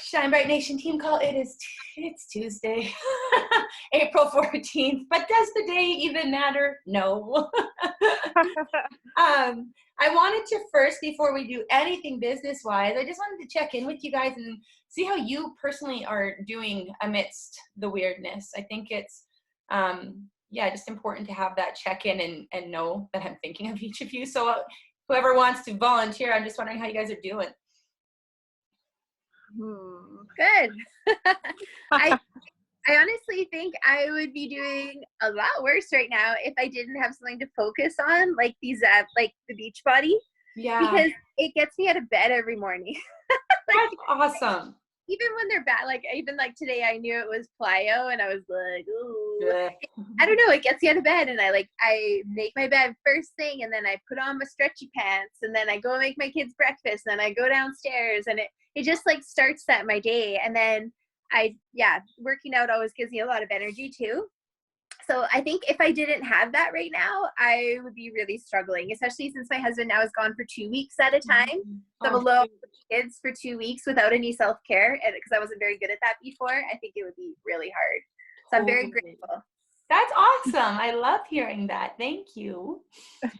Shine Bright Nation Team Call. It's Tuesday, April 14th. But does the day even matter? No. I wanted to first, before we do anything business-wise, I just wanted to check in with you guys and see how you personally are doing amidst the weirdness. I think it's, just important to have that check-in and know that I'm thinking of each of you. So whoever wants to volunteer, I'm just wondering how you guys are doing. Good. I honestly think I would be doing a lot worse right now if I didn't have something to focus on, like these, like the beach body. Yeah. Because it gets me out of bed every morning. That's awesome. Even when they're bad, even today, I knew it was plyo, and I was like, ooh. Yeah. I don't know. It gets you out of bed, and I make my bed first thing, and then I put on my stretchy pants, and then I go make my kids breakfast, and then I go downstairs, and it just starts my day. And then working out always gives me a lot of energy too. So I think if I didn't have that right now, I would be really struggling, especially since my husband now is gone for 2 weeks at a time. So I'm alone with kids for 2 weeks without any self-care, and because I wasn't very good at that before, I think it would be really hard. So I'm very grateful. That's awesome. I love hearing that. Thank you.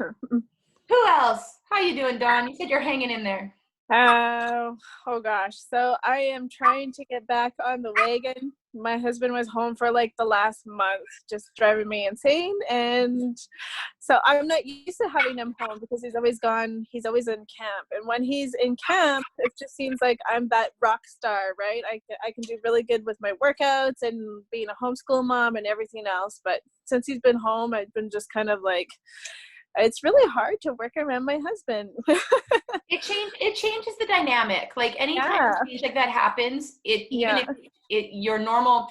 Who else? How you doing, Dawn? You said you're hanging in there. Oh gosh. So I am trying to get back on the wagon. My husband was home for the last month, just driving me insane. And so I'm not used to having him home because he's always gone. He's always in camp. And when he's in camp, it just seems like I'm that rock star, right? I can do really good with my workouts and being a homeschool mom and everything else. But since he's been home, I've been just kind of it's really hard to work around my husband. It changes the dynamic. Anytime a change like that happens, even if your normal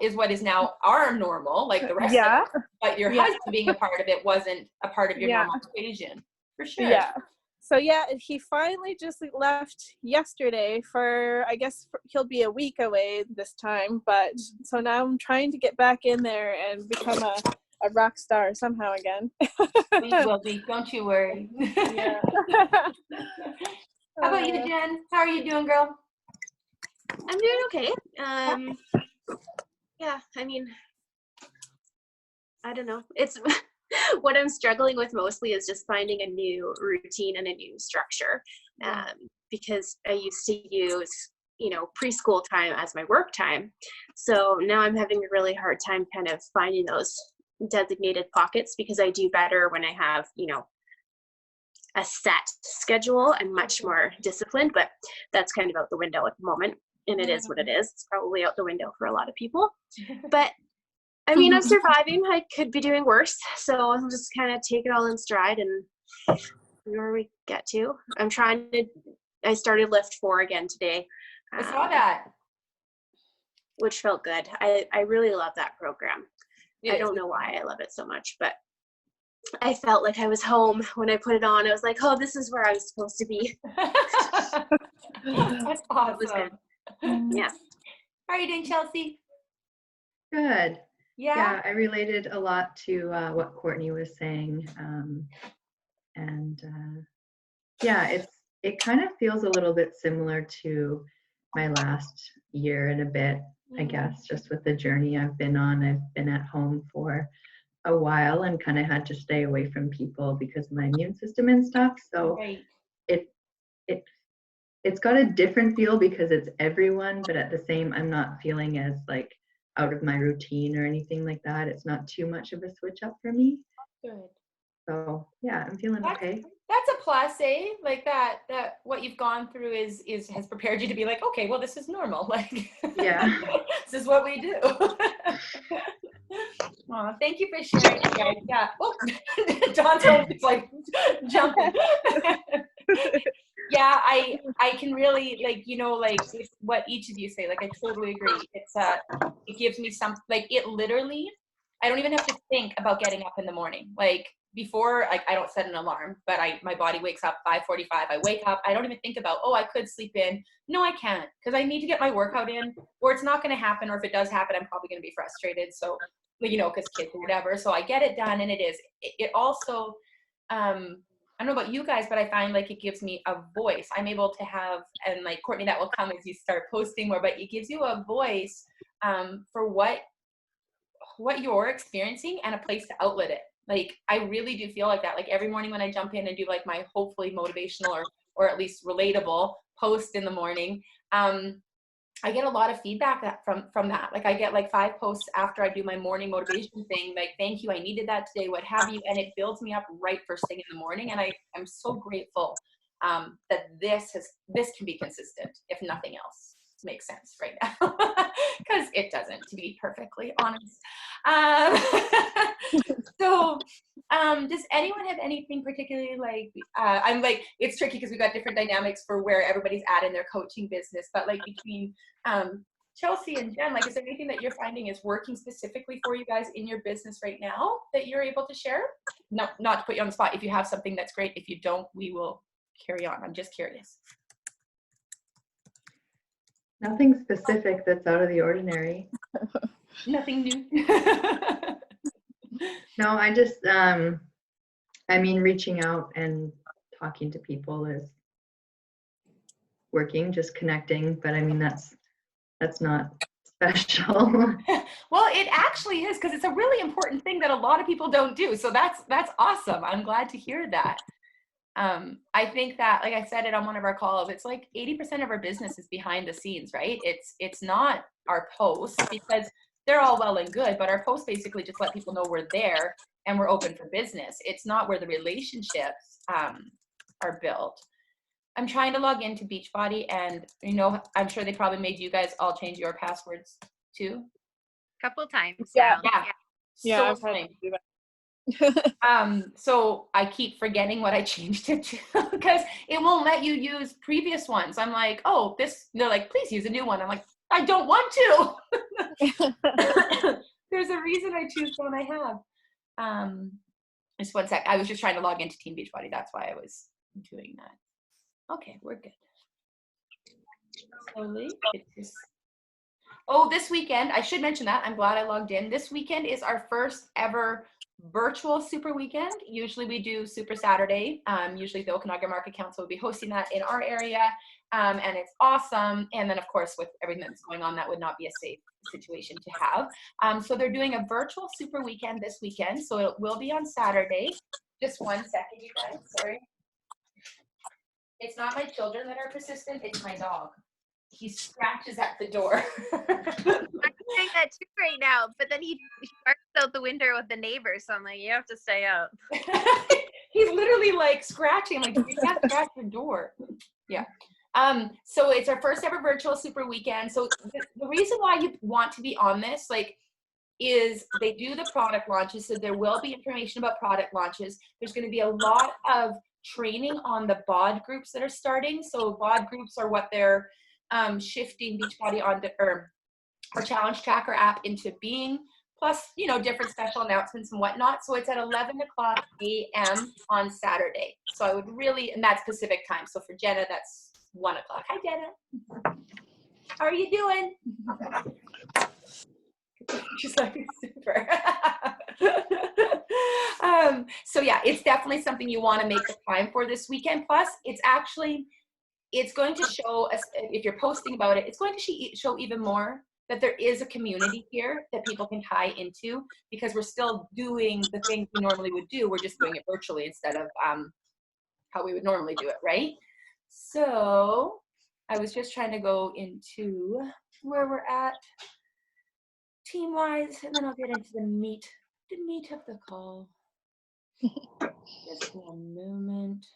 is what is now our normal, like the rest of us, but your husband being a part of it wasn't a part of your normal equation, for sure. Yeah. So he finally just left yesterday I guess he'll be a week away this time, but so now I'm trying to get back in there and become a rock star somehow again. We will be, don't you worry. Yeah. How about you, Jen? How are you doing, girl? I'm doing okay. I don't know. It's what I'm struggling with mostly is just finding a new routine and a new structure. Because I used to use, preschool time as my work time. So now I'm having a really hard time kind of finding those designated pockets, because I do better when I have, a set schedule. I'm much more disciplined, but that's kind of out the window at the moment. And it is what it is. It's probably out the window for a lot of people. But I'm surviving. I could be doing worse. So I'll just kind of take it all in stride and see where we get to. I started Lift 4 again today. I saw that. Which felt good. I really love that program. I don't know why I love it so much, but I felt like I was home when I put it on. I was like, oh, this is where I was supposed to be. That's awesome. It was good. Yeah. How are you doing, Chelsea? Good. Yeah, I related a lot to what Courtney was saying. It kind of feels a little bit similar to my last year and a bit, I guess, just with the journey I've been on. I've been at home for a while and kind of had to stay away from people because of my immune system and stuff. So it's got a different feel because it's everyone, but at the same, I'm not feeling as out of my routine or anything like that. It's not too much of a switch up for me. Good. So I'm feeling okay. That's a plus, eh? That what you've gone through has prepared you to be okay, well, this is normal. This is what we do. Aw, thank you for sharing, guys. Yeah. Oh, Dawn's home is jumping. Yeah, I can really what each of you say. I totally agree. It's it gives me some it literally. I don't even have to think about getting up in the morning. Before, I don't set an alarm, but my body wakes up 5:45. I wake up. I don't even think about, I could sleep in. No, I can't, because I need to get my workout in, or it's not going to happen. Or if it does happen, I'm probably going to be frustrated. So, because kids or whatever. So I get it done, and it also I don't know about you guys, but I find like it gives me a voice. I'm able to have, and like Courtney, that will come as you start posting more, but it gives you a voice for what you're experiencing and a place to outlet it. Like, I really do feel like that. Like every morning when I jump in and do like my hopefully motivational or at least relatable post in the morning, I get a lot of feedback from that. Like I get like 5 posts after I do my morning motivation thing, like, thank you, I needed that today, what have you. And it builds me up right first thing in the morning. And I'm so grateful that this can be consistent, if nothing else makes sense right now. Because it doesn't, to be perfectly honest. So does anyone have anything particularly like, I'm like, it's tricky because we've got different dynamics for where everybody's at in their coaching business, but like between Chelsea and Jen, like, is there anything that you're finding is working specifically for you guys in your business right now that you're able to share? No, not to put you on the spot. If you have something, that's great. If you don't, we will carry on. I'm just curious. Nothing specific that's out of the ordinary. Nothing new. No, I just, I mean, reaching out and talking to people is working, just connecting, but I mean, that's not special. Well, it actually is, because it's a really important thing that a lot of people don't do. So that's awesome. I'm glad to hear that. I think that, like I said it on one of our calls, it's like 80% of our business is behind the scenes, right? It's not our posts, because they're all well and good, but our posts basically just let people know we're there and we're open for business. It's not where the relationships are built. I'm trying to log into Beachbody, and I'm sure they probably made you guys all change your passwords too. Couple times. Yeah. Yeah. I've had Annoying. to do that. So I keep forgetting what I changed it to, because it won't let you use previous ones. I'm like, oh, they're like, please use a new one. I'm like, I don't want to. There's a reason I choose the one I have. Just one sec. I was just trying to log into Team Beachbody. That's why I was doing that. Okay, we're good. Slowly. Oh, this weekend, I should mention that. I'm glad I logged in. This weekend is our first ever virtual super weekend. Usually we do Super Saturday. Usually the Okanagan Market Council will be hosting that in our area. And it's awesome. And then of course, with everything that's going on, that would not be a safe situation to have. So they're doing a virtual super weekend this weekend. So it will be on Saturday. Just one second, you guys, sorry. It's not my children that are persistent, it's my dog. He scratches at the door. I'm doing that too right now, but then he barks out the window with the neighbors, so I'm like, you have to stay up. He's literally like scratching, like, you can't scratch your door. Yeah. So it's our first ever virtual super weekend. So the reason why you want to be on this, like, is they do the product launches. So there will be information about product launches. There's going to be a lot of training on the bod groups that are starting. So bod groups are what they're shifting Beachbody onto, or Challenge Tracker app into being, plus, different special announcements and whatnot. So it's at 11 o'clock a.m. on Saturday. So I would really, and that's Pacific time. So for Jenna, that's 1 o'clock. Hi, Jenna. How are you doing? She's like, super. So yeah, it's definitely something you want to make the time for this weekend. Plus, it's going to show us, if you're posting about it, it's going to show even more that there is a community here that people can tie into, because we're still doing the things we normally would do. We're just doing it virtually instead of how we would normally do it, right? So I was just trying to go into where we're at team-wise, and then I'll get into the meat of the call. Just one moment.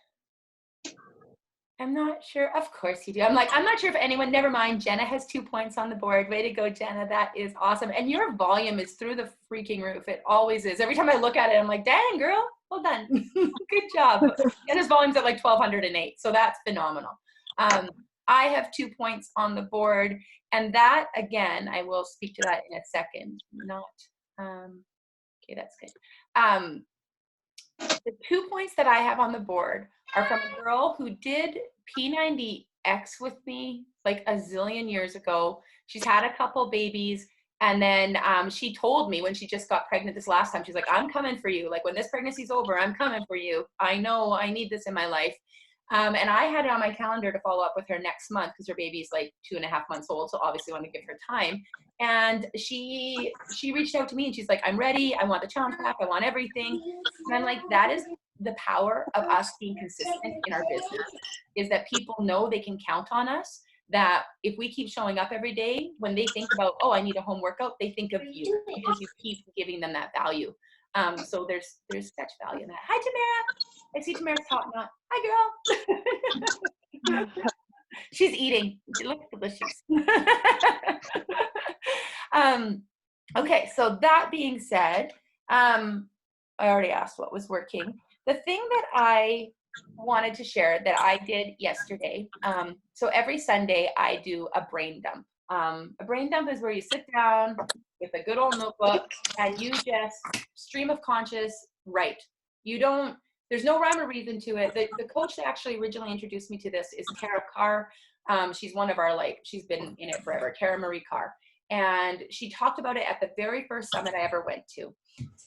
I'm not sure. Of course you do. I'm not sure if anyone, never mind. Jenna has 2 points on the board. Way to go, Jenna. That is awesome. And your volume is through the freaking roof. It always is. Every time I look at it, I'm like, dang, girl, well done. Good job. Jenna's volume's at like 1208. So that's phenomenal. I have 2 points on the board. And that, again, I will speak to that in a second. Okay, that's good. The 2 points that I have on the board are from a girl who did P90X with me like a zillion years ago. She's had a couple babies, And then she told me when she just got pregnant this last time, she's like, I'm coming for you. Like when this pregnancy's over, I'm coming for you. I know I need this in my life. And I had it on my calendar to follow up with her next month because her baby's like 2.5 months old. So obviously I want to give her time. And she reached out to me and she's like, I'm ready. I want the challenge pack. I want everything. And I'm like, that is the power of us being consistent in our business, is that people know they can count on us. That if we keep showing up every day, when they think about, oh, I need a home workout, they think of you because you keep giving them that value. So there's such value in that. Hi, Tamara. I see Tamara's top knot. Hi, girl. She's eating. She looks delicious. Okay, so that being said, I already asked what was working. The thing that I wanted to share that I did yesterday, so every Sunday I do a brain dump. A brain dump is where you sit down with a good old notebook and you just stream of conscious write. There's no rhyme or reason to it. The coach that actually originally introduced me to this is Tara Carr. She's one of our, she's been in it forever, Tara Marie Carr. And she talked about it at the very first summit I ever went to.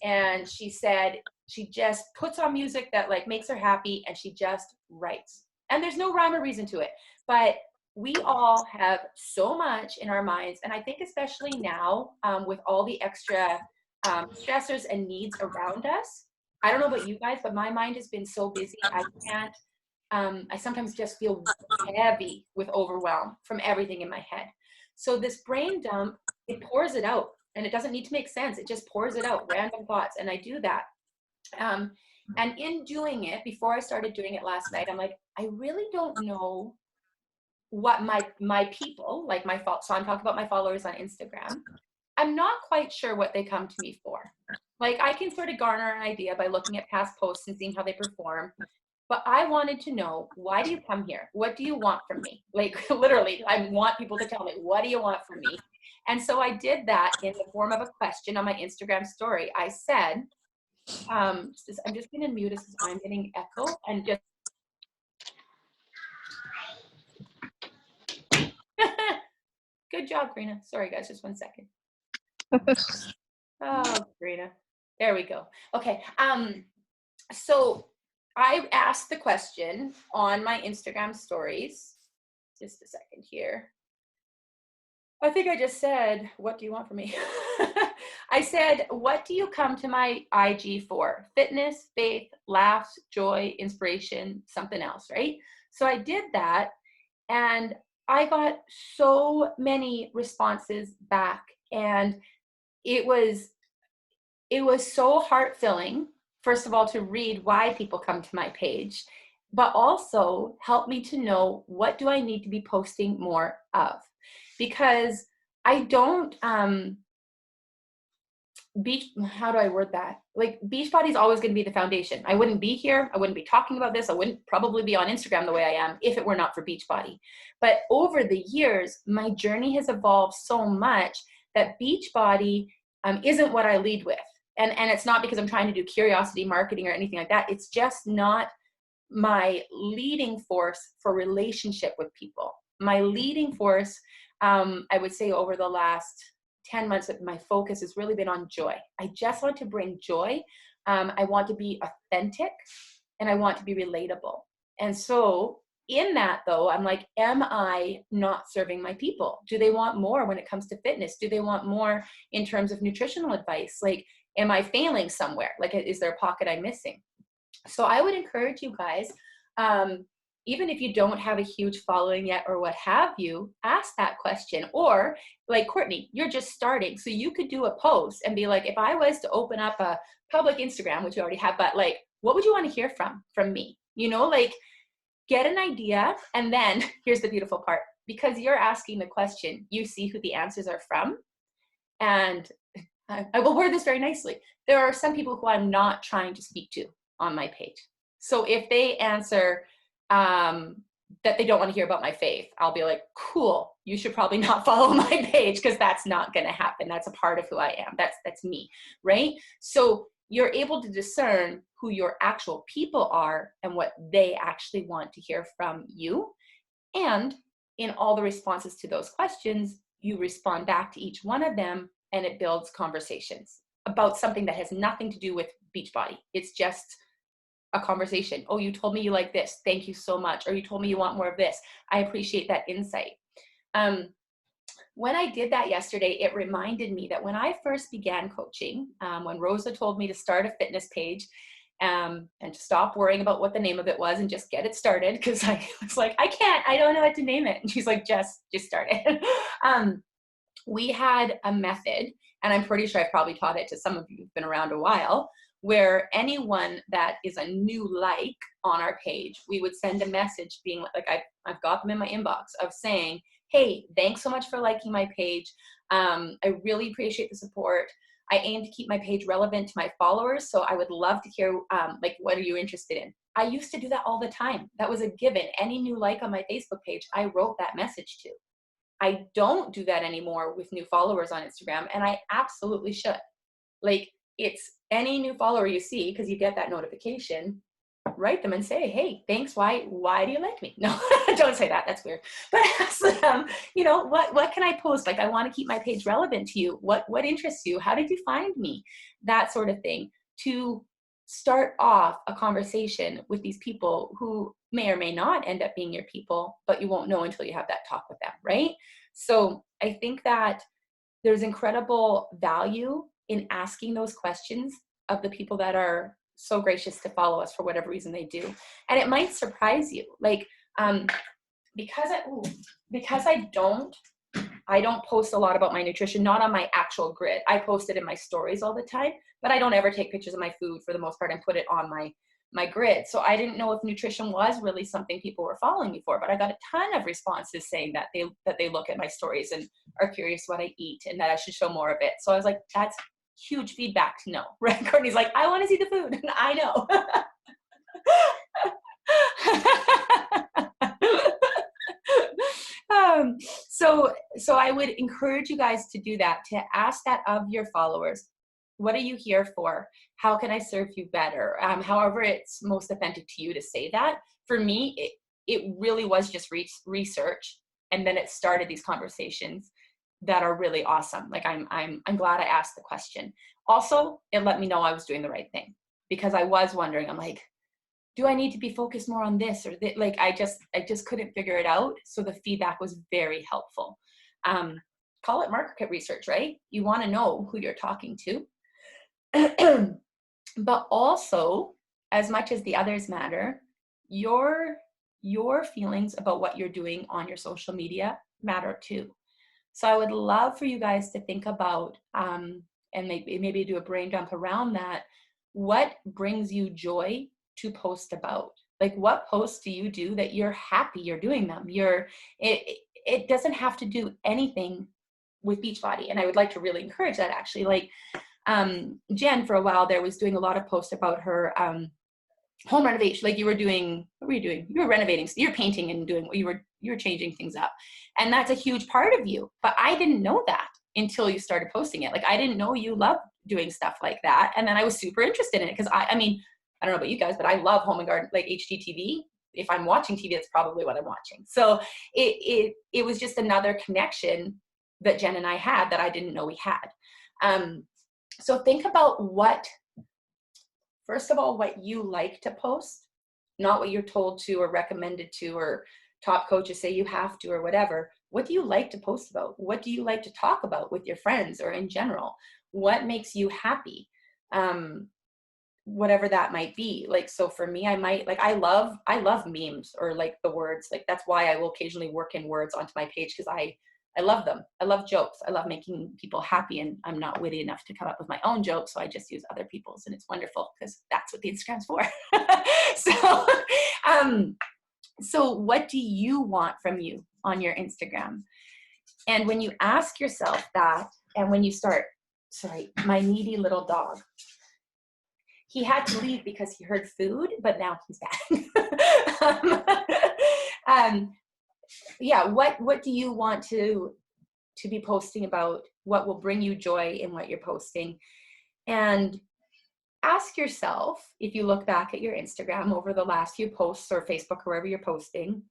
And she said she just puts on music that makes her happy and she just writes. And there's no rhyme or reason to it. But we all have so much in our minds. And I think especially now with all the extra stressors and needs around us, I don't know about you guys, but my mind has been so busy. I can't, I sometimes just feel heavy with overwhelm from everything in my head. So this brain dump, it pours it out, and it doesn't need to make sense. It just pours it out, random thoughts. And I do that. And in doing it, before I started doing it last night, I'm like, I really don't know what my people, so I'm talking about my followers on Instagram. I'm not quite sure what they come to me for. I can sort of garner an idea by looking at past posts and seeing how they perform. But I wanted to know, why do you come here? What do you want from me? Literally, I want people to tell me, what do you want from me? And so I did that in the form of a question on my Instagram story. I said, I'm just going to mute us because I'm getting echo and just. Good job, Karina. Sorry, guys, just 1 second. Oh, Karina. There we go. Okay. So I asked the question on my Instagram stories. Just a second here. I think I just said, what do you want from me? I said, what do you come to my IG for? Fitness, faith, laughs, joy, inspiration, something else, right? So I did that, and I got so many responses back, and it was so heart-filling, first of all, to read why people come to my page, but also help me to know, what do I need to be posting more of? Because I don't, how do I word that? Beachbody is always going to be the foundation. I wouldn't be here. I wouldn't be talking about this. I wouldn't probably be on Instagram the way I am if it were not for Beachbody. But over the years, my journey has evolved so much that Beachbody isn't what I lead with. And it's not because I'm trying to do curiosity marketing or anything like that. It's just not my leading force for relationship with people. My leading force, I would say over the last 10 months, my focus has really been on joy. I just want to bring joy. I want to be authentic, and I want to be relatable. And so in that, though, I'm like, am I not serving my people? Do they want more when it comes to fitness? Do they want more in terms of nutritional advice? Am I failing somewhere? Is there a pocket I'm missing? So I would encourage you guys, even if you don't have a huge following yet or what have you, ask that question. Or Courtney, you're just starting. So you could do a post and be like, if I was to open up a public Instagram, which you already have, but what would you want to hear from me? Get an idea. And then here's the beautiful part, because you're asking the question, you see who the answers are from. And I will word this very nicely. There are some people who I'm not trying to speak to on my page. So if they answer that they don't want to hear about my faith, I'll be like, cool, you should probably not follow my page, because that's not going to happen. That's a part of who I am. That's me, right? So you're able to discern who your actual people are and what they actually want to hear from you. And in all the responses to those questions, you respond back to each one of them and it builds conversations about something that has nothing to do with Beachbody. It's just a conversation. Oh, you told me you like this. Thank you so much. Or you told me you want more of this. I appreciate that insight. When I did that yesterday, it reminded me that when I first began coaching, when Rosa told me to start a fitness page, and to stop worrying about what the name of it was and just get it started, because I was like, I don't know what to name it. And she's like, just start it. We had a method, and I'm pretty sure I've probably taught it to some of you who've been around a while, where anyone that is a new like on our page, we would send a message being like, I've got them in my inbox of saying, hey, thanks so much for liking my page. I really appreciate the support. I aim to keep my page relevant to my followers, so I would love to hear, like, what are you interested in? I used to do that all the time. That was a given. Any new like on my Facebook page, I wrote that message to. I don't do that anymore with new followers on Instagram, and I absolutely should. Like, it's any new follower you see, because you get that notification, write them and say, hey, thanks, why do you like me? No, don't say that, that's weird. But ask them, you know, what can I post? Like, I want to keep my page relevant to you. What interests you? How did you find me? That sort of thing, to start off a conversation with these people who may or may not end up being your people, but you won't know until you have that talk with them, right? So I think that there's incredible value in asking those questions of the people that are so gracious to follow us for whatever reason they do. And it might surprise you. Like, because I don't post a lot about my nutrition, not on my actual grid. I post it in my stories all the time, but I don't ever take pictures of my food for the most part and put it on my grid. So I didn't know if nutrition was really something people were following me for, but I got a ton of responses saying that they look at my stories and are curious what I eat and that I should show more of it. So I was like, that's huge feedback to know, right? Courtney's like, I want to see the food. And I know. So I would encourage you guys to do that, to ask that of your followers. What are you here for? How can I serve you better? However it's most authentic to you to say that. For me, it really was just research, and then it started these conversations that are really awesome. Like, I'm glad I asked the question. Also, it let me know I was doing the right thing, because I was wondering, I'm like, do I need to be focused more on this or that? Like, I just couldn't figure it out. So the feedback was very helpful. Call it market research, right? You want to know who you're talking to. But also, as much as the others matter, your feelings about what you're doing on your social media matter too. So I would love for you guys to think about, and maybe do a brain dump around that. What brings you joy to post about? Like, what posts do you do that you're happy you're doing them? It doesn't have to do anything with Beachbody. And I would like to really encourage that, actually. Like, Jen, for a while there, was doing a lot of posts about her home renovation. Like, what were you doing? You were renovating, you're painting and doing, you were changing things up. And that's a huge part of you. But I didn't know that until you started posting it. Like, I didn't know you loved doing stuff like that. And then I was super interested in it, because I mean, I don't know about you guys, but I love home and garden, like HGTV. If I'm watching TV, that's probably what I'm watching. So it was just another connection that Jen and I had that I didn't know we had. So think about first of all, what you like to post, not what you're told to or recommended to, or top coaches say you have to or whatever. What do you like to post about? What do you like to talk about with your friends or in general? What makes you happy? Whatever that might be. Like, so for me, I might, like, I love memes, or like the words. Like, that's why I will occasionally work in words onto my page, because I love them. I love jokes. I love making people happy, and I'm not witty enough to come up with my own jokes, so I just use other people's, and it's wonderful, because that's what the Instagram's for. So what do you want from you on your Instagram? And when you ask yourself that, and when you start, sorry, my needy little dog, he had to leave because he heard food, but now he's back. Yeah, what do you want to be posting about? What will bring you joy in what you're posting? And ask yourself, if you look back at your Instagram over the last few posts, or Facebook, or wherever you're posting,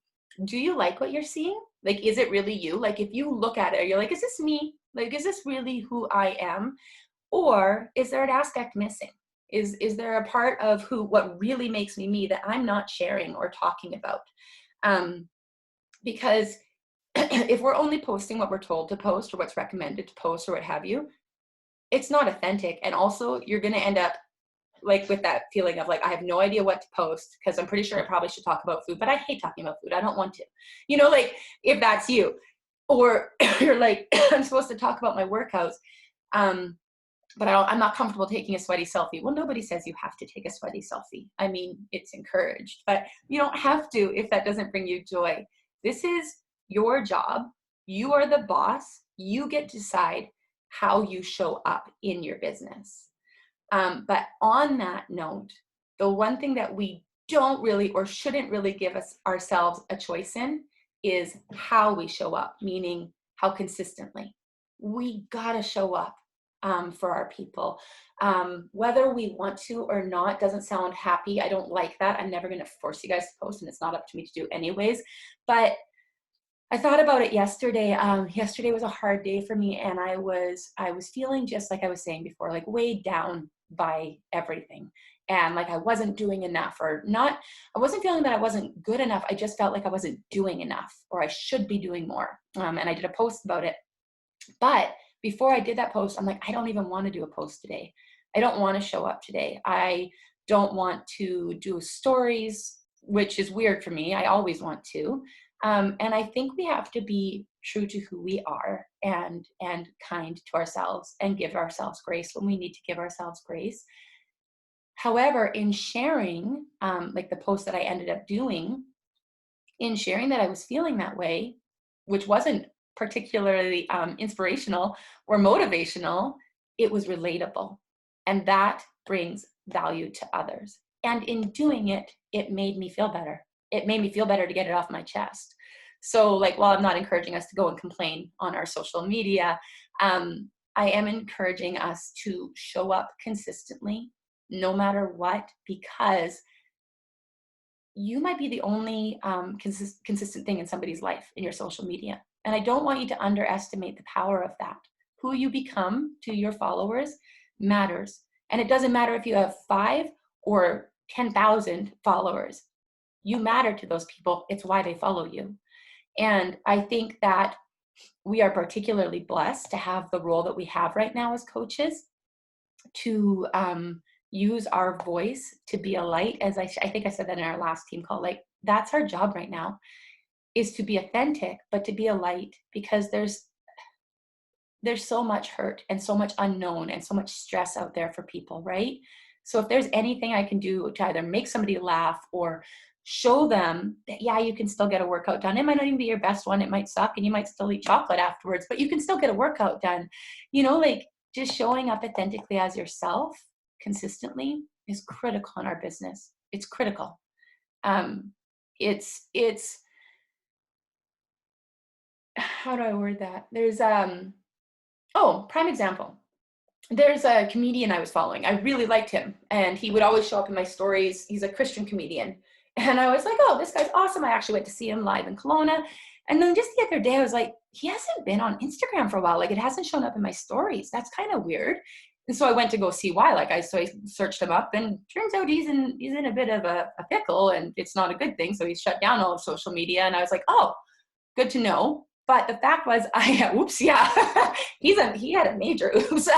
do you like what you're seeing? Like, is it really you? Like, if you look at it, you're like, is this me? Like, is this really who I am? Or is there an aspect missing? Is there a part of what really makes me me that I'm not sharing or talking about? Because if we're only posting what we're told to post or what's recommended to post or what have you, it's not authentic. And also you're going to end up like with that feeling of like, I have no idea what to post because I'm pretty sure I probably should talk about food, but I hate talking about food. I don't want to, like if that's you, or you're like, I'm supposed to talk about my workouts. But I'm not comfortable taking a sweaty selfie. Well, nobody says you have to take a sweaty selfie. I mean, it's encouraged, but you don't have to if that doesn't bring you joy. This is your job. You are the boss. You get to decide how you show up in your business. But on that note, the one thing that we don't really or shouldn't really give ourselves a choice in is how we show up, meaning how consistently. We gotta show up for our people. Whether we want to or not doesn't sound happy. I don't like that. I'm never gonna force you guys to post, and it's not up to me to do anyways. But I thought about it yesterday. Yesterday was a hard day for me, and I was feeling just like I was saying before, like weighed down by everything. And like I wasn't doing enough, or not, I wasn't feeling that I wasn't good enough. I just felt like I wasn't doing enough, or I should be doing more. And I did a post about it. But before I did that post, I'm like, I don't even want to do a post today. I don't want to show up today. I don't want to do stories, which is weird for me. I always want to. And I think we have to be true to who we are and kind to ourselves and give ourselves grace when we need to give ourselves grace. However, in sharing, like the post that I ended up doing, in sharing that I was feeling that way, which wasn't particularly inspirational or motivational, it was relatable. And that brings value to others. And in doing it, it made me feel better. It made me feel better to get it off my chest. So like, while I'm not encouraging us to go and complain on our social media, I am encouraging us to show up consistently, no matter what, because you might be the only consistent thing in somebody's life in your social media. And I don't want you to underestimate the power of that. Who you become to your followers matters. And it doesn't matter if you have 5 or 10,000 followers. You matter to those people. It's why they follow you. And I think that we are particularly blessed to have the role that we have right now as coaches, to use our voice to be a light. As I think I said that in our last team call, like that's our job right now, is to be authentic, but to be a light, because there's so much hurt and so much unknown and so much stress out there for people, right? So if there's anything I can do to either make somebody laugh or show them that, yeah, you can still get a workout done. It might not even be your best one. It might suck and you might still eat chocolate afterwards, but you can still get a workout done. Like just showing up authentically as yourself consistently is critical in our business. It's critical. It's how do I word that? There's prime example. There's a comedian I was following. I really liked him, and he would always show up in my stories. He's a Christian comedian. And I was like, oh, this guy's awesome. I actually went to see him live in Kelowna. And then just the other day, I was like, he hasn't been on Instagram for a while. Like, it hasn't shown up in my stories. That's kind of weird. And so I went to go see why. I searched him up, and turns out he's in a bit of a pickle, and it's not a good thing. So he's shut down all of social media. And I was like, oh, good to know. But the fact was, he had a major oops.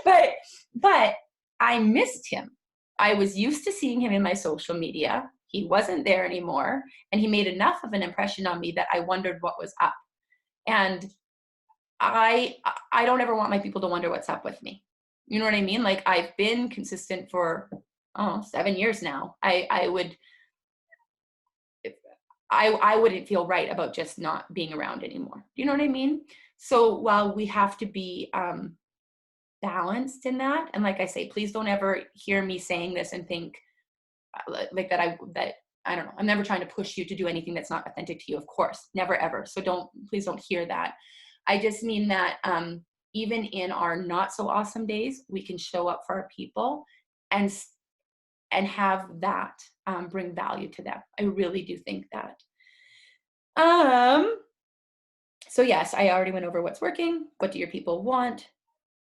but I missed him. I was used to seeing him in my social media. He wasn't there anymore, and he made enough of an impression on me that I wondered what was up. And I don't ever want my people to wonder what's up with me. You know what I mean? Like, I've been consistent for 7 years now. I wouldn't feel right about just not being around anymore. Do you know what I mean? So while we have to be balanced in that, and like I say, please don't ever hear me saying this and think like that I don't know. I'm never trying to push you to do anything that's not authentic to you, of course, never ever. So please don't hear that. I just mean that even in our not so awesome days, we can show up for our people and have that bring value to them. I really do think that. So yes, I already went over what's working. What do your people want?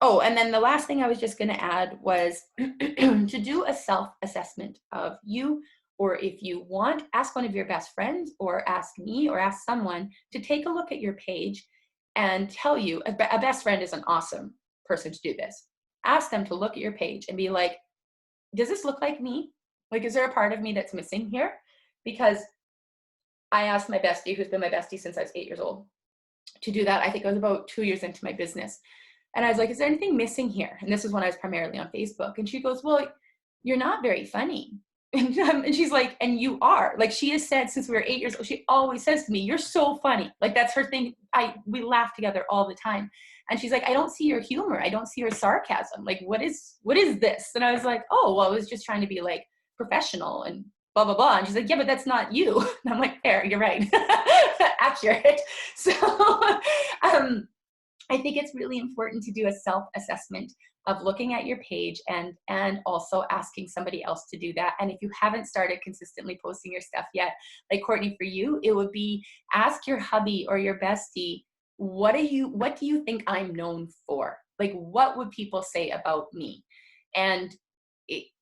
Oh, and then the last thing I was just going to add was to do a self-assessment of you, or if you want, ask one of your best friends or ask me or ask someone to take a look at your page and tell you, a best friend is an awesome person to do this. Ask them to look at your page and be like, does this look like me? Like, is there a part of me that's missing here? Because I asked my bestie, who's been my bestie since I was 8 years old, to do that. I think I was about 2 years into my business. And I was like, is there anything missing here? And this is when I was primarily on Facebook. And she goes, well, you're not very funny. And she's like, and you are. Like, she has said since we were 8 years old, she always says to me, you're so funny. Like, that's her thing. We laugh together all the time. And she's like, I don't see your humor. I don't see your sarcasm. Like, what is this? And I was like, oh, well, I was just trying to be like professional and blah, blah, blah. And she's like, yeah, but that's not you. And I'm like, there, you're right. Accurate. So, I think it's really important to do a self-assessment of looking at your page and also asking somebody else to do that. And if you haven't started consistently posting your stuff yet, like Courtney, for you, it would be ask your hubby or your bestie, what do you think I'm known for? Like, what would people say about me? And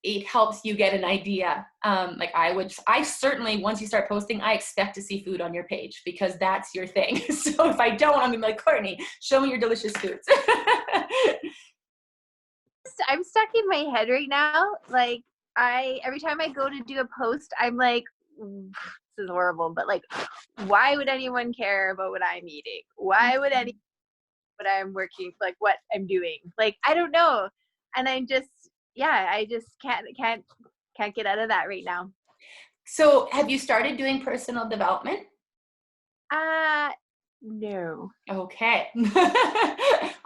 it helps you get an idea. Like I certainly, once you start posting, I expect to see food on your page because that's your thing. So if I don't, I'm gonna be like, Courtney, show me your delicious foods. I'm stuck in my head right now. Like, every time I go to do a post, I'm like, this is horrible, but like, why would anyone care about what I'm eating? Why would anyone what I'm working, like what I'm doing? Like, I don't know. And I just can't get out of that right now. So have you started doing personal development? No. Okay.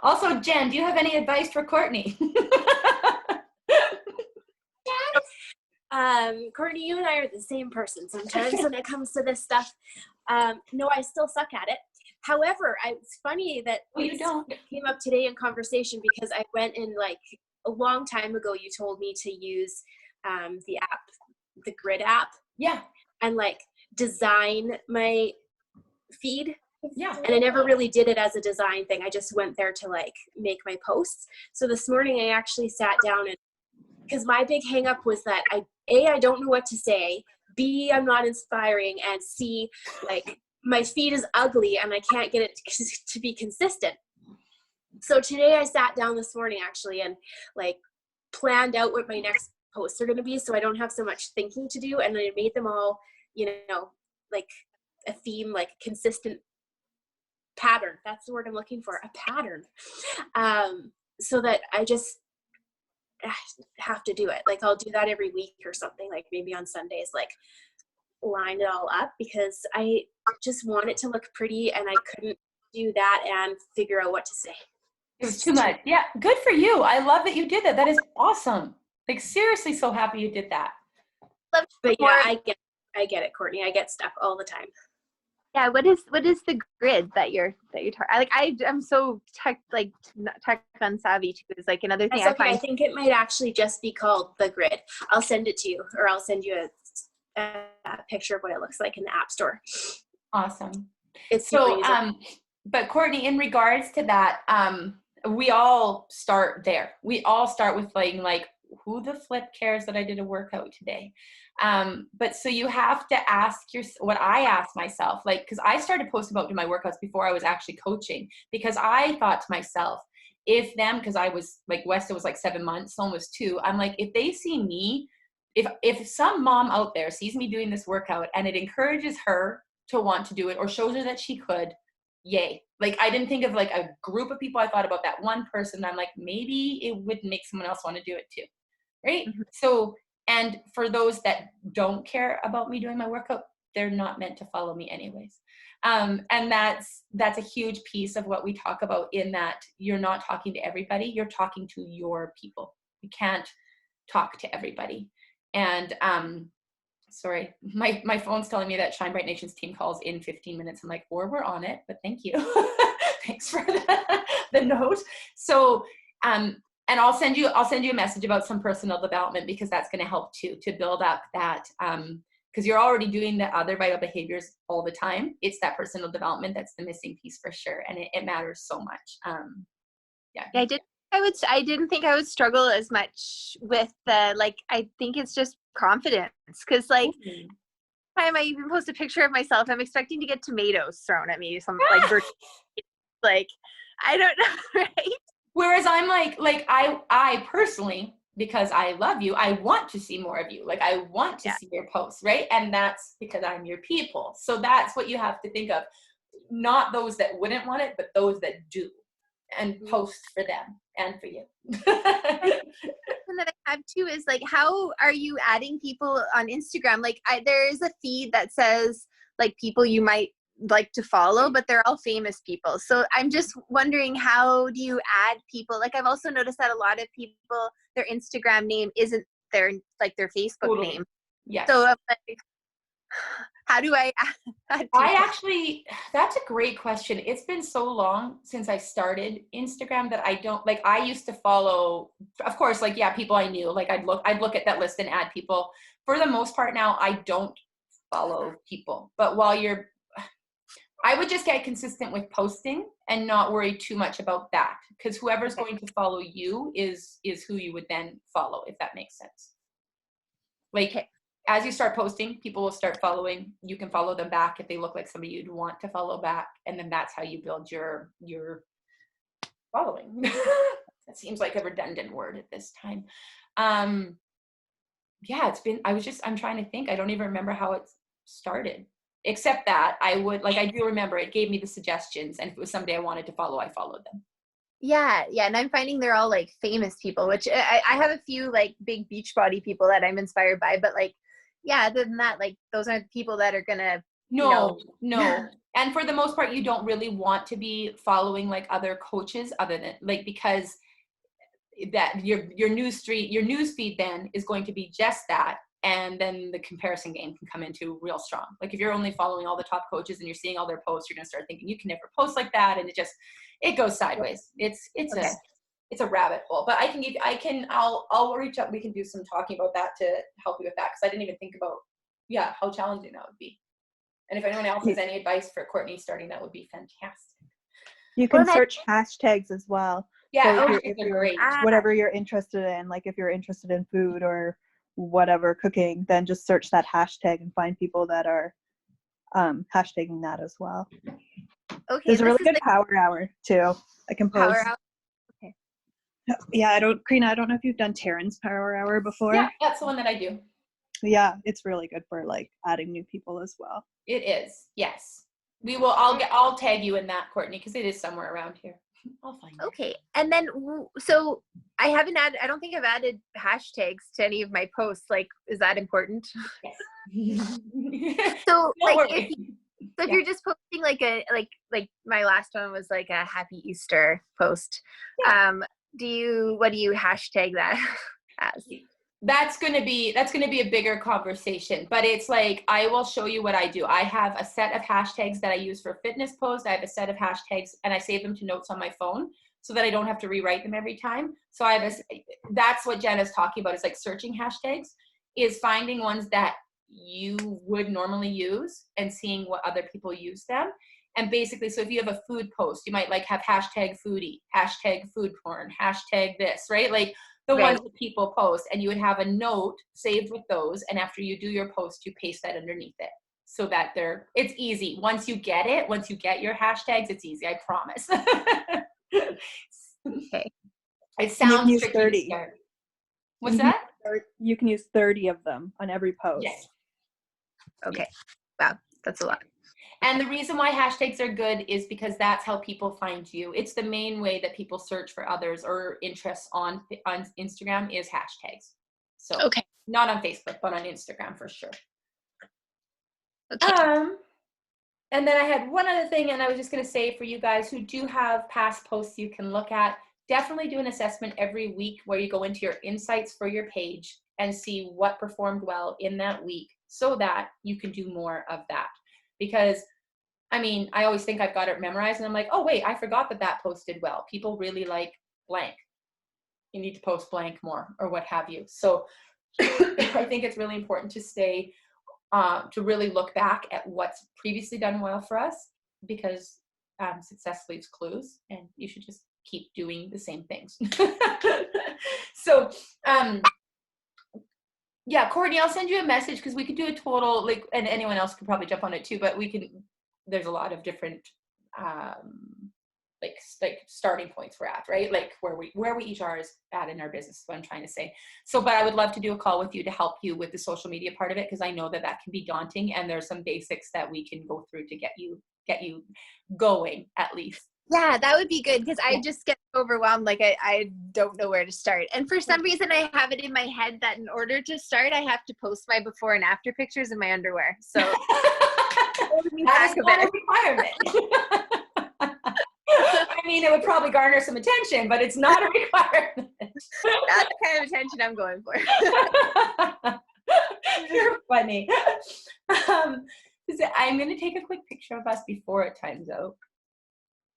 Also, Jen, do you have any advice for Courtney? Courtney, you and I are the same person sometimes when it comes to this stuff. No, I still suck at it. However, it's funny that you don't. came up today in conversation because I went in, like, a long time ago, you told me to use the app, the Grid app. Yeah. And like design my feed. Yeah. And I never really did it as a design thing. I just went there to like make my posts. So this morning I actually sat down, and because my big hang up was that I don't know what to say. B, I'm not inspiring. And C, like my feed is ugly and I can't get it to be consistent. So today I sat down this morning actually and like planned out what my next posts are going to be so I don't have so much thinking to do. And I made them all, like a theme, like consistent pattern. That's the word I'm looking for, a pattern. So that I just have to do it. Like I'll do that every week or something, like maybe on Sundays, like line it all up because I just want it to look pretty and I couldn't do that and figure out what to say. It was too much. Yeah. Good for you. I love that you did that. That is awesome. Like seriously, so happy you did that. But yeah, I get it, Courtney. I get stuck all the time. Yeah, what is the grid that you're I'm so tech unsavvy too. Is like another thing. That's okay. I think it might actually just be called the Grid. I'll send it to you, or I'll send you a picture of what it looks like in the App Store. Awesome. It's so but Courtney, in regards to that, we all start there. We all start with like who the flip cares that I did a workout today? But so you have to ask what I asked myself, like, because I started posting about my workouts before I was actually coaching, because I thought to myself, because I was like, Westa was like 7 months, Sloan was 2. I'm like, if they see me, if some mom out there sees me doing this workout and it encourages her to want to do it or shows her that she could, yay. Like, I didn't think of like a group of people. I thought about that one person. I'm like, maybe it would make someone else want to do it too. Right. Mm-hmm. So, and for those that don't care about me doing my workout, they're not meant to follow me anyways. And that's a huge piece of what we talk about, in that you're not talking to everybody. You're talking to your people. You can't talk to everybody. And, sorry, my phone's telling me that Shine Bright Nation's team calls in 15 minutes. I'm like, we're on it, but thank you. Thanks for the note. So, and I'll send you a message about some personal development, because that's going to help too, to build up that because you're already doing the other vital behaviors all the time. It's that personal development that's the missing piece for sure. And it matters so much. Yeah. I didn't think I would struggle as much with the, like, I think it's just confidence. Cause like, time I even post a picture of myself, I'm expecting to get tomatoes thrown at me. Some like, I don't know, right? Whereas I'm like I personally, because I love you, I want to see more of you. Like I want to see your posts, right? And that's because I'm your people. So that's what you have to think of. Not those that wouldn't want it, but those that do, and post for them and for you. And that I have too is like, how are you adding people on Instagram? Like there is a feed that says like people you might like to follow, but they're all famous people. So I'm just wondering, how do you add people? Like I've also noticed that a lot of people, their Instagram name isn't their Facebook name. Yes. So I'm like, how do I add people? That's a great question. It's been so long since I started Instagram that I don't, like, I used to follow, of course, like, yeah, people I knew, like I'd look at that list and add people. For the most part now, I don't follow people, but I would just get consistent with posting and not worry too much about that, because whoever's going to follow you is who you would then follow, if that makes sense. Like, as you start posting, people will start following. You can follow them back if they look like somebody you'd want to follow back, and then that's how you build your following. That seems like a redundant word at this time. Yeah, I'm trying to think. I don't even remember how it started. Except that I do remember it gave me the suggestions, and if it was somebody I wanted to follow, I followed them. Yeah. And I'm finding they're all like famous people, which I have a few like big Beachbody people that I'm inspired by, but like, yeah, other than that, like those aren't people that are gonna, No. And for the most part, you don't really want to be following like other coaches, other than like, because that your news feed then is going to be just that. And then the comparison game can come into real strong. Like if you're only following all the top coaches and you're seeing all their posts, you're going to start thinking you can never post like that. And it goes sideways. It's a rabbit hole, but I'll reach out. We can do some talking about that to help you with that. Cause I didn't even think about, how challenging that would be. And if anyone else has any advice for Courtney starting, that would be fantastic. You can search hashtags as well. Yeah. So if you're whatever you're interested in, like if you're interested in food or whatever cooking, then just search that hashtag and find people that are hashtagging that as well. Okay. There's a really good power hour too. I can post. Power hour. Okay. Yeah, I don't know if you've done Taryn's power hour before. Yeah, that's the one that I do. Yeah, it's really good for like adding new people as well. It is. Yes. We will. I'll tag you in that, Courtney, because it is somewhere around here. I'll find it. Okay. And then, so I don't think I've added hashtags to any of my posts. Like, is that important? Yes. So like, if you're just posting like my last one was like a happy Easter post. Yeah. What do you hashtag that as? That's going to be a bigger conversation, but it's like, I will show you what I do. I have a set of hashtags that I use for fitness posts. I have a set of hashtags and I save them to notes on my phone so that I don't have to rewrite them every time. So that's what Jenna's talking about. Is like searching hashtags, is finding ones that you would normally use and seeing what other people use them. And basically, so if you have a food post, you might like have hashtag foodie, hashtag food porn, hashtag this, right? Like, the ones that people post, and you would have a note saved with those. And after you do your post, you paste that underneath it so that it's easy. Once you get your hashtags, it's easy. I promise. Okay. It sounds use tricky 30. to start. What's that? You can use 30 of them on every post. Yes. Okay. Wow. That's a lot. And the reason why hashtags are good is because that's how people find you. It's the main way that people search for others or interests on Instagram is hashtags. So not on Facebook, but on Instagram for sure. Okay. And then I had one other thing, and I was just going to say, for you guys who do have past posts you can look at, definitely do an assessment every week where you go into your insights for your page and see what performed well in that week so that you can do more of that. Because I mean, I always think I've got it memorized and I'm like, oh wait, I forgot that posted well. People really like blank. You need to post blank more or what have you. So I think it's really important to stay to really look back at what's previously done well for us, because success leaves clues, and you should just keep doing the same things. So, yeah, Courtney, I'll send you a message, because we could do a total, like, and anyone else could probably jump on it too, but we can, there's a lot of different, like starting points we're at, right? Like where we each are is at in our business, is what I'm trying to say. So, but I would love to do a call with you to help you with the social media part of it, because I know that can be daunting, and there's some basics that we can go through to get you going at least. Yeah, that would be good, because I just get overwhelmed. Like I don't know where to start. And for some reason I have it in my head that in order to start, I have to post my before and after pictures in my underwear. So that is not a requirement. I mean, it would probably garner some attention, but it's not a requirement. That's the kind of attention I'm going for. You're funny. I'm going to take a quick picture of us before it times out.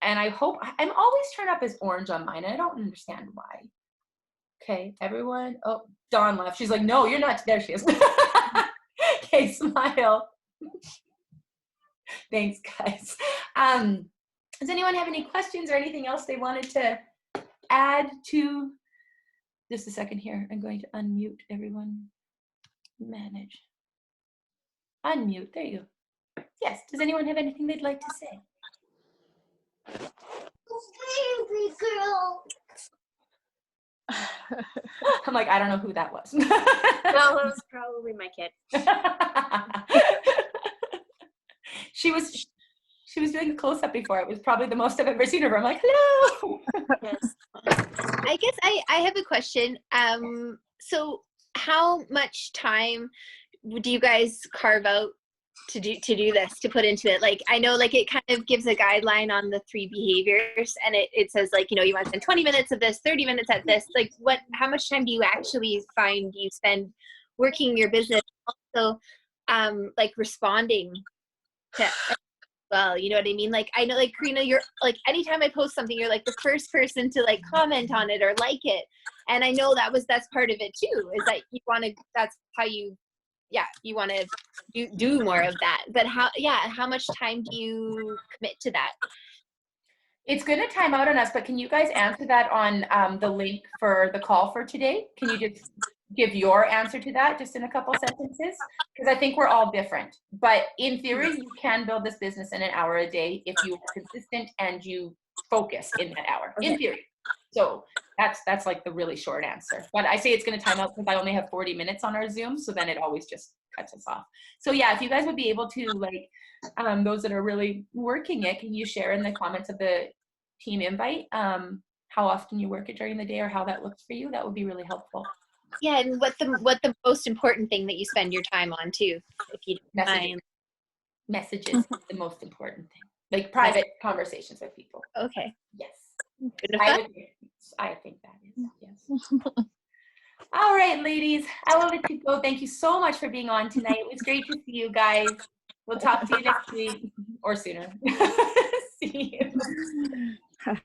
And I hope, I'm always turned up as orange on mine, and I don't understand why. Okay, everyone. Oh, Dawn left. She's like, no, you're not. There she is. Okay, smile. Thanks, guys. Does anyone have any questions or anything else they wanted to add to? Just a second here. I'm going to unmute everyone. Manage. Unmute. There you go. Yes. Does anyone have anything they'd like to say? Baby girl. I'm like, I don't know who that was. No, it was probably my kid. She was doing a close-up before. It was probably the most I've ever seen of her. I'm like, hello. Yes. I guess I have a question. So how much time do you guys carve out to do this, to put into it? Like, I know, like, it kind of gives a guideline on the 3 behaviors, and it says, like, you know, you want to spend 20 minutes of this, 30 minutes at this. Like, how much time do you actually find you spend working your business? Also, like, responding to, well, you know what I mean? Like, I know, like, Karina, you're like, anytime I post something, you're like the first person to like comment on it or like it. And I know that's part of it too, is that you want to, that's how you want to do more of that. But how much time do you commit to that? It's going to time out on us, but can you guys answer that on the link for the call for today? Can you just give your answer to that just in a couple sentences? Because I think we're all different. But in theory, you can build this business in an hour a day if you are consistent and you focus in that hour, in theory. So that's like the really short answer. But I say it's going to time out because I only have 40 minutes on our Zoom, so then it always just cuts us off. So yeah, if you guys would be able to, like, those that are really working it, can you share in the comments of the team invite how often you work it during the day or how that looks for you? That would be really helpful. Yeah, and what the most important thing that you spend your time on too, if you don't mind. Messages is the most important thing. Like private conversations with people. Okay. Yes. Good enough. I think that is, yes. All right, ladies, I will let you go. Thank you so much for being on tonight. It was great to see you guys. We'll talk to you next week or sooner. See you.